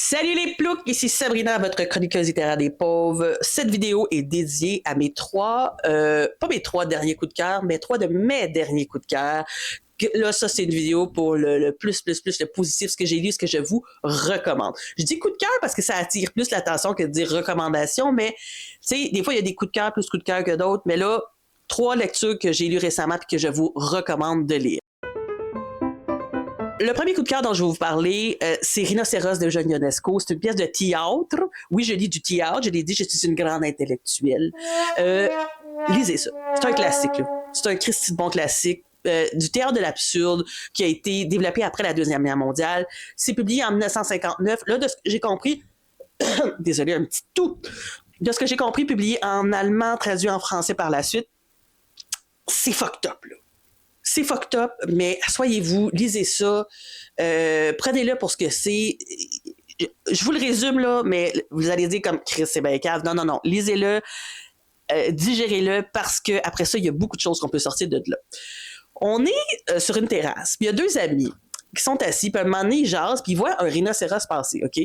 Salut les ploucs, ici Sabrina, votre chroniqueuse littéraire des pauvres. Cette vidéo est dédiée à mes pas mes trois derniers coups de cœur, mais trois de mes derniers coups de cœur. Là, ça, c'est une vidéo pour le plus, le positif, ce que j'ai lu, ce que je vous recommande. Je dis coup de cœur parce que ça attire plus l'attention que de dire recommandation, mais tu sais, des fois, il y a des coups de cœur, plus coups de cœur que d'autres, mais là, trois lectures que j'ai lues récemment et que je vous recommande de lire. Le premier coup de cœur dont je vais vous parler, c'est Rhinocéros de Eugène Ionesco. C'est une pièce de théâtre. Oui, je lis du théâtre. Je l'ai dit, je suis une grande intellectuelle. Lisez ça. C'est un classique, là. C'est un Christy de bon classique. Du théâtre de l'absurde qui a été développé après la Deuxième Guerre mondiale. C'est publié en 1959. Là, de ce que j'ai compris, désolé, un petit tout. De ce que j'ai compris, publié en allemand, traduit en français par la suite, c'est fucked up, là. C'est fucked up, mais soyez-vous, lisez ça, prenez-le pour ce que c'est. Je vous le résume, là, mais vous allez dire comme Chris, c'est bien cave. Non, lisez-le, digérez-le, parce que après ça, il y a beaucoup de choses qu'on peut sortir de là. On est sur une terrasse, puis il y a deux amis qui sont assis, puis à un moment donné, ils jasent, puis ils voient un rhinocéros passer, OK?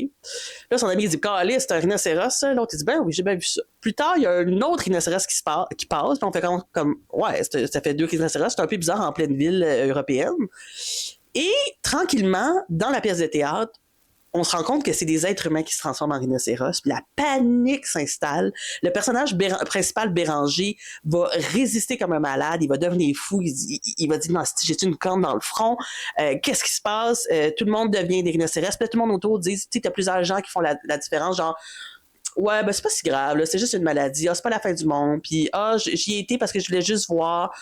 Là, son ami, il dit, calé, c'est un rhinocéros, ça. L'autre, il dit, ben oui, j'ai bien vu ça. Plus tard, il y a un autre rhinocéros qui passe, puis on fait comme ouais, ça fait deux rhinocéros, c'est un peu bizarre en pleine ville européenne. Et tranquillement, dans la pièce de théâtre, on se rend compte que c'est des êtres humains qui se transforment en rhinocéros, puis la panique s'installe. Le personnage principal, Béranger, va résister comme un malade, il va devenir fou, il va dire, non, j'ai-tu une corne dans le front? Qu'est-ce qui se passe? Tout le monde devient des rhinocéros, puis tout le monde autour dit, tu sais, t'as plusieurs gens qui font la différence, genre, ouais, ben c'est pas si grave, là, c'est juste une maladie, c'est pas la fin du monde, puis j'y ai été parce que je voulais juste voir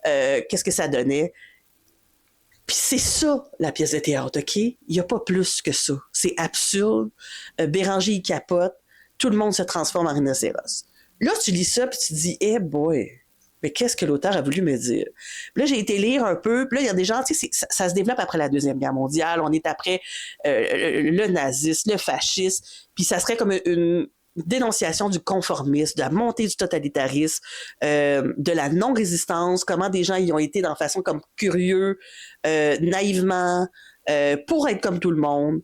qu'est-ce que ça donnait. Puis c'est ça, la pièce de théâtre, OK? Il n'y a pas plus que ça. C'est absurde. Béranger, il capote. Tout le monde se transforme en rhinocéros. Là, tu lis ça, puis tu te dis, « Eh boy, mais qu'est-ce que l'auteur a voulu me dire? » Puis là, j'ai été lire un peu. Puis là, il y a des gens, tu sais, ça se développe après la Deuxième Guerre mondiale. On est après le nazisme, le fascisme. Puis ça serait comme une dénonciation du conformisme, de la montée du totalitarisme, de la non-résistance, comment des gens y ont été dans façon comme curieux, naïvement, pour être comme tout le monde.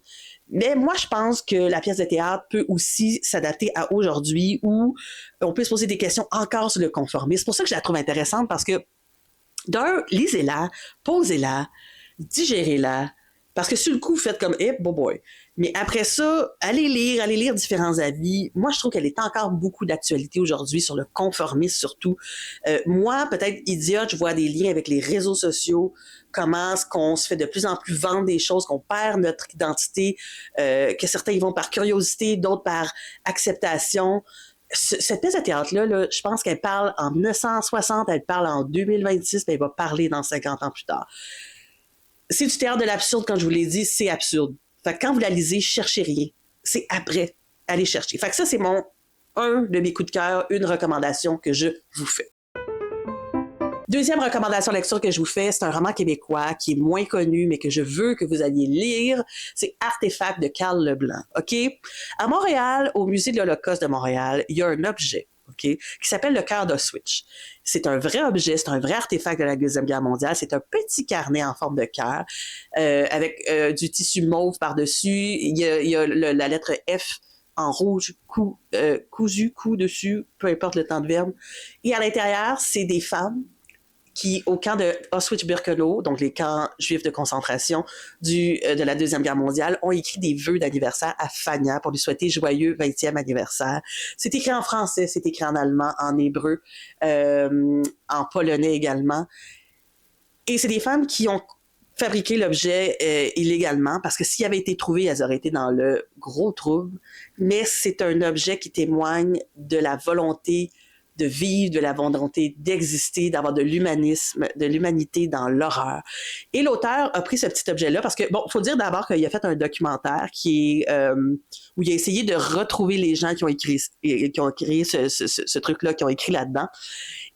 Mais moi, je pense que la pièce de théâtre peut aussi s'adapter à aujourd'hui où on peut se poser des questions encore sur le conformisme. C'est pour ça que je la trouve intéressante parce que, d'un, lisez-la, posez-la, digérez-la, parce que sur le coup, faites comme « Eh, boy ». Mais après ça, allez lire différents avis. Moi, je trouve qu'elle est encore beaucoup d'actualité aujourd'hui sur le conformisme surtout. Moi, peut-être idiote, je vois des liens avec les réseaux sociaux, comment est-ce qu'on se fait de plus en plus vendre des choses, qu'on perd notre identité, que certains y vont par curiosité, d'autres par acceptation. Cette pièce de théâtre-là, là, je pense qu'elle parle en 1960, elle parle en 2026, mais elle va parler dans 50 ans plus tard. C'est du théâtre de l'absurde, comme je vous l'ai dit, c'est absurde. Fait que quand vous la lisez, cherchez rien. C'est après, allez chercher. Fait que ça, c'est un de mes coups de cœur, une recommandation que je vous fais. Deuxième recommandation lecture que je vous fais, c'est un roman québécois qui est moins connu, mais que je veux que vous alliez lire. C'est Artefact de Carl Leblanc. OK? À Montréal, au Musée de l'Holocauste de Montréal, il y a un objet. Okay, qui s'appelle le cœur d'Auschwitz. C'est un vrai objet, c'est un vrai artefact de la Deuxième Guerre mondiale. C'est un petit carnet en forme de cœur avec du tissu mauve par-dessus. Il y a la lettre F en rouge, cousu, coup dessus, peu importe le temps de verbe. Et à l'intérieur, c'est des femmes qui, au camp de Auschwitz-Birkenau, donc les camps juifs de concentration de la Deuxième Guerre mondiale, ont écrit des vœux d'anniversaire à Fania pour lui souhaiter joyeux 20e anniversaire. C'est écrit en français, c'est écrit en allemand, en hébreu, en polonais également. Et c'est des femmes qui ont fabriqué l'objet illégalement, parce que s'il avait été trouvé, elles auraient été dans le gros trouble. Mais c'est un objet qui témoigne de la volonté de vivre, de la volonté d'exister, d'avoir de l'humanisme, de l'humanité dans l'horreur. Et l'auteur a pris ce petit objet-là parce que, bon, faut dire d'abord qu'il a fait un documentaire qui est où il a essayé de retrouver les gens qui ont créé ce truc-là, qui ont écrit là-dedans.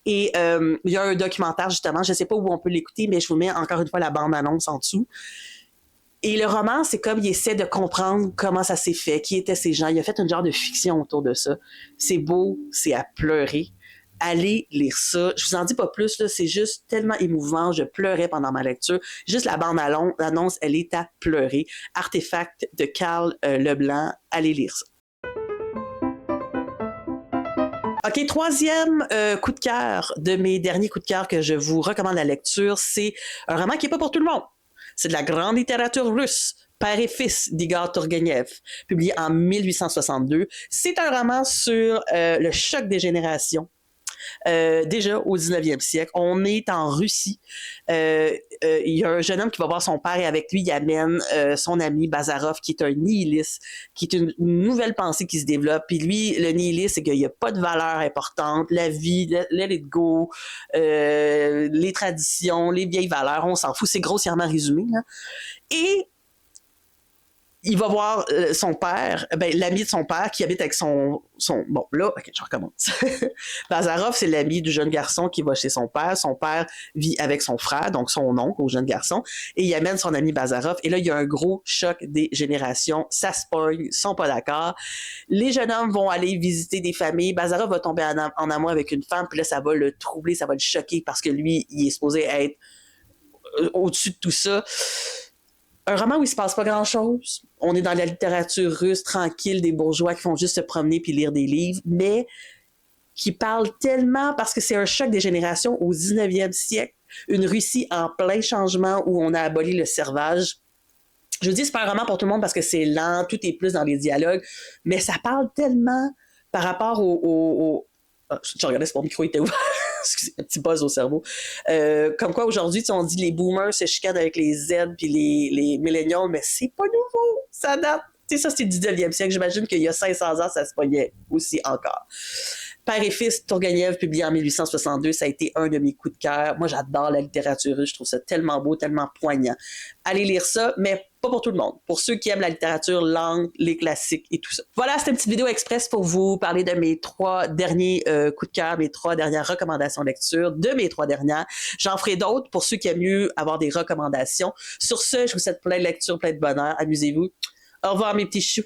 Et il y a un documentaire, justement, je ne sais pas où on peut l'écouter, mais je vous mets encore une fois la bande-annonce en dessous. Et le roman, c'est comme il essaie de comprendre comment ça s'est fait, qui étaient ces gens. Il a fait une genre de fiction autour de ça. C'est beau, c'est à pleurer. Allez lire ça. Je vous en dis pas plus, là, c'est juste tellement émouvant. Je pleurais pendant ma lecture. Juste la bande-annonce, elle est à pleurer. Artefact de Carl Leblanc. Allez lire ça. OK, troisième coup de cœur de mes derniers coups de cœur que je vous recommande la lecture, c'est un roman qui n'est pas pour tout le monde. C'est de la grande littérature russe, Père et fils d'Igor Turgenev, publié en 1862. C'est un roman sur le choc des générations. Déjà au 19e siècle. On est en Russie. Il y a un jeune homme qui va voir son père et avec lui, il amène son ami Bazarov, qui est un nihiliste, qui est une nouvelle pensée qui se développe. Puis lui, le nihiliste, c'est qu'il n'y a pas de valeur importante. La vie, let it go, les traditions, les vieilles valeurs, on s'en fout. C'est grossièrement résumé. Là. Et il va voir son père, l'ami de son père qui habite avec son... Bon, là, OK, je recommence. Bazarov, c'est l'ami du jeune garçon qui va chez son père. Son père vit avec son frère, donc son oncle au jeune garçon, et il amène son ami Bazarov. Et là, il y a un gros choc des générations. Ça se pogne, ils sont pas d'accord. Les jeunes hommes vont aller visiter des familles. Bazarov va tomber en amour avec une femme, puis là, ça va le troubler, ça va le choquer parce que lui, il est supposé être au-dessus de tout ça. Un roman où il se passe pas grand-chose. On est dans la littérature russe, tranquille, des bourgeois qui font juste se promener puis lire des livres, mais qui parle tellement, parce que c'est un choc des générations au 19e siècle, une Russie en plein changement où on a aboli le servage. Je dis c'est pas un roman pour tout le monde parce que c'est lent, tout est plus dans les dialogues, mais ça parle tellement par rapport au je regardais si mon micro était ouvert. Excusez, un petit buzz au cerveau. Comme quoi, aujourd'hui, on dit les boomers se chicanent avec les Z puis les millennials, mais c'est pas nouveau. Ça date. Tu sais, ça, c'est le 19e siècle. J'imagine qu'il y a 500 ans, ça se pognait aussi encore. Père et fils, Turgenev, publié en 1862, ça a été un de mes coups de cœur. Moi, j'adore la littérature russe. Je trouve ça tellement beau, tellement poignant. Allez lire ça, mais pas pour tout le monde. Pour ceux qui aiment la littérature langue, les classiques et tout ça. Voilà, c'était une petite vidéo express pour vous parler de mes 3 derniers coups de cœur, mes 3 dernières recommandations de lecture, de mes 3 dernières. J'en ferai d'autres pour ceux qui aiment mieux avoir des recommandations. Sur ce, je vous souhaite plein de lectures, plein de bonheur. Amusez-vous. Au revoir, mes petits choux.